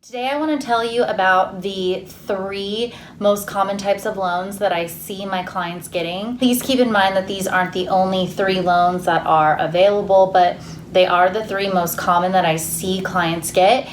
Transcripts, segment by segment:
Today I want to tell you about the 3 most common types of loans that I see my clients getting. Please keep in mind that these aren't the only 3 loans that are available, but they are the 3 most common that I see clients get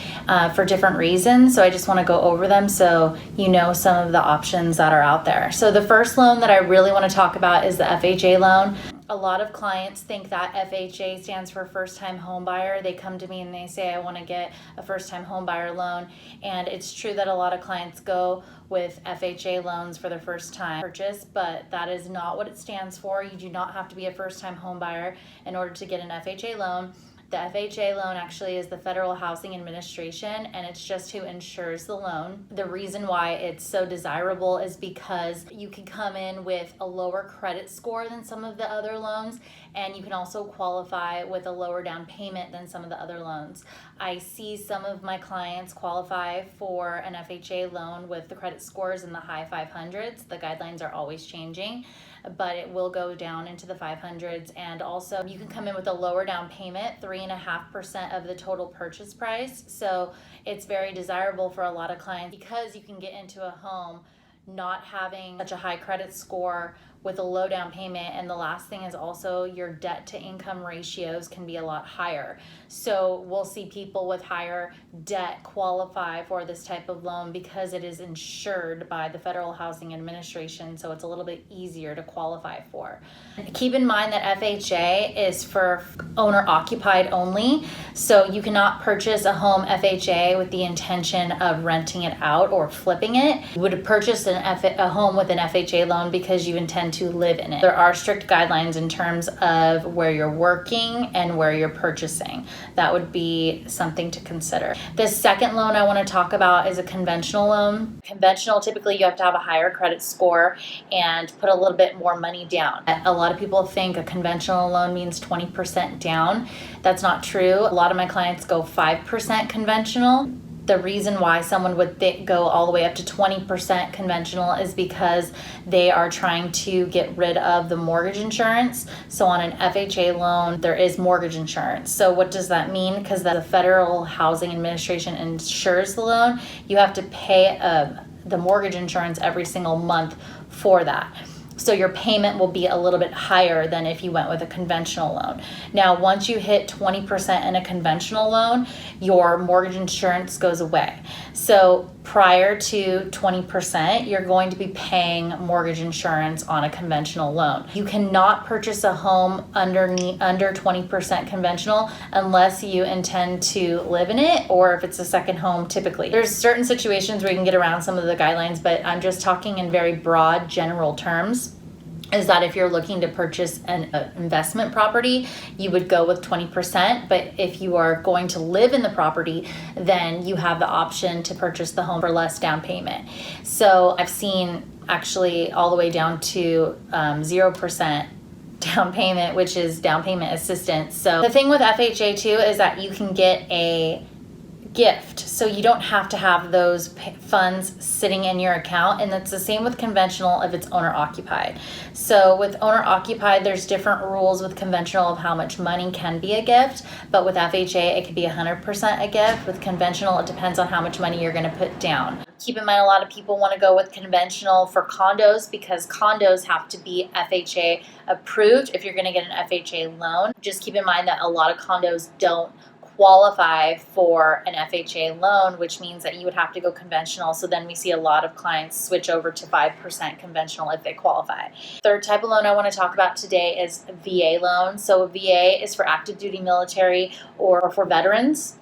for different reasons. So I just want to go over them so you know some of the options that are out there. So the first loan that I really want to talk about is the FHA loan. A lot of clients think that FHA stands for first-time home buyer. They come to me and they say, I want to get a first-time home buyer loan. And it's true that a lot of clients go with FHA loans for their first time purchase, but that is not what it stands for. You do not have to be a first-time home buyer in order to get an FHA loan. The FHA loan actually is the Federal Housing Administration, and it's just who insures the loan. The reason why it's so desirable is because you can come in with a lower credit score than some of the other loans, and you can also qualify with a lower down payment than some of the other loans. I see some of my clients qualify for an FHA loan with the credit scores in the high 500s. The guidelines are always changing, but it will go down into the 500s. And also you can come in with a lower down payment, 3.5% of the total purchase price. So it's very desirable for a lot of clients because you can get into a home not having such a high credit score with a low down payment. And the last thing is also your debt to income ratios can be a lot higher. So we'll see people with higher debt qualify for this type of loan because it is insured by the Federal Housing Administration. So it's a little bit easier to qualify for. Keep in mind that FHA is for owner occupied only. So you cannot purchase a home FHA with the intention of renting it out or flipping it. You would purchase a home with an FHA loan because you intend to live in it. There are strict guidelines in terms of where you're working and where you're purchasing. That would be something to consider. The second loan I want to talk about is a conventional loan. Conventional, typically you have to have a higher credit score and put a little bit more money down. A lot of people think a conventional loan means 20% down. That's not true. A lot of my clients go 5% conventional. The reason why someone would go all the way up to 20% conventional is because they are trying to get rid of the mortgage insurance. So on an FHA loan, there is mortgage insurance. So what does that mean? Because the Federal Housing Administration insures the loan, you have to pay the mortgage insurance every single month for that. So your payment will be a little bit higher than if you went with a conventional loan. Now, once you hit 20% in a conventional loan, your mortgage insurance goes away. So prior to 20%, you're going to be paying mortgage insurance on a conventional loan. You cannot purchase a home under 20% conventional unless you intend to live in it or if it's a second home typically. There's certain situations where you can get around some of the guidelines, but I'm just talking in very broad general terms. Is that if you're looking to purchase an investment property, you would go with 20%. But if you are going to live in the property, then you have the option to purchase the home for less down payment. So I've seen actually all the way down to 0% down payment, which is down payment assistance. So the thing with FHA too is that you can get a gift, so you don't have to have those funds sitting in your account, and that's the same with conventional if it's owner occupied. So with owner occupied, there's different rules with conventional of how much money can be a gift, but with FHA it could be 100% a gift. With conventional, it depends on how much money you're going to put down. Keep in mind, a lot of people want to go with conventional for condos because condos have to be FHA approved if you're going to get an FHA loan. Just keep in mind that a lot of condos don't qualify for an FHA loan, which means that you would have to go conventional. So then we see a lot of clients switch over to 5% conventional if they qualify. Third type of loan I want to talk about today is VA loan. So VA is for active duty military or for veterans.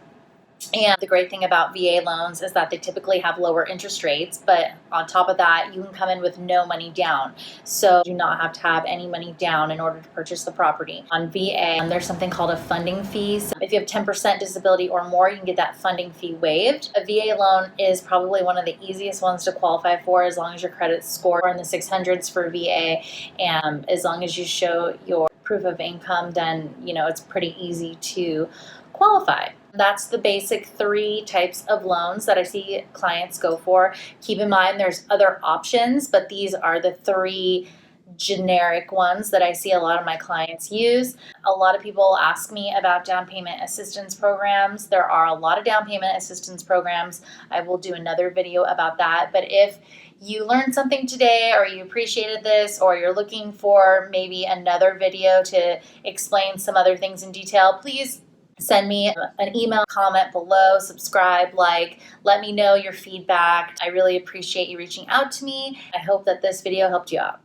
And the great thing about VA loans is that they typically have lower interest rates, but on top of that, you can come in with no money down. So you do not have to have any money down in order to purchase the property. On VA, there's something called a funding fee. So if you have 10% disability or more, you can get that funding fee waived. A VA loan is probably one of the easiest ones to qualify for as long as your credit score in the 600s for VA. And as long as you show your proof of income, then it's pretty easy to qualify. That's the basic 3 types of loans that I see clients go for. Keep in mind there's other options, but these are the 3 generic ones that I see a lot of my clients use. A lot of people ask me about down payment assistance programs. There are a lot of down payment assistance programs. I will do another video about that. But if you learned something today, or you appreciated this, or you're looking for maybe another video to explain some other things in detail, please send me an email, comment below, subscribe, like, let me know your feedback. I really appreciate you reaching out to me. I hope that this video helped you out.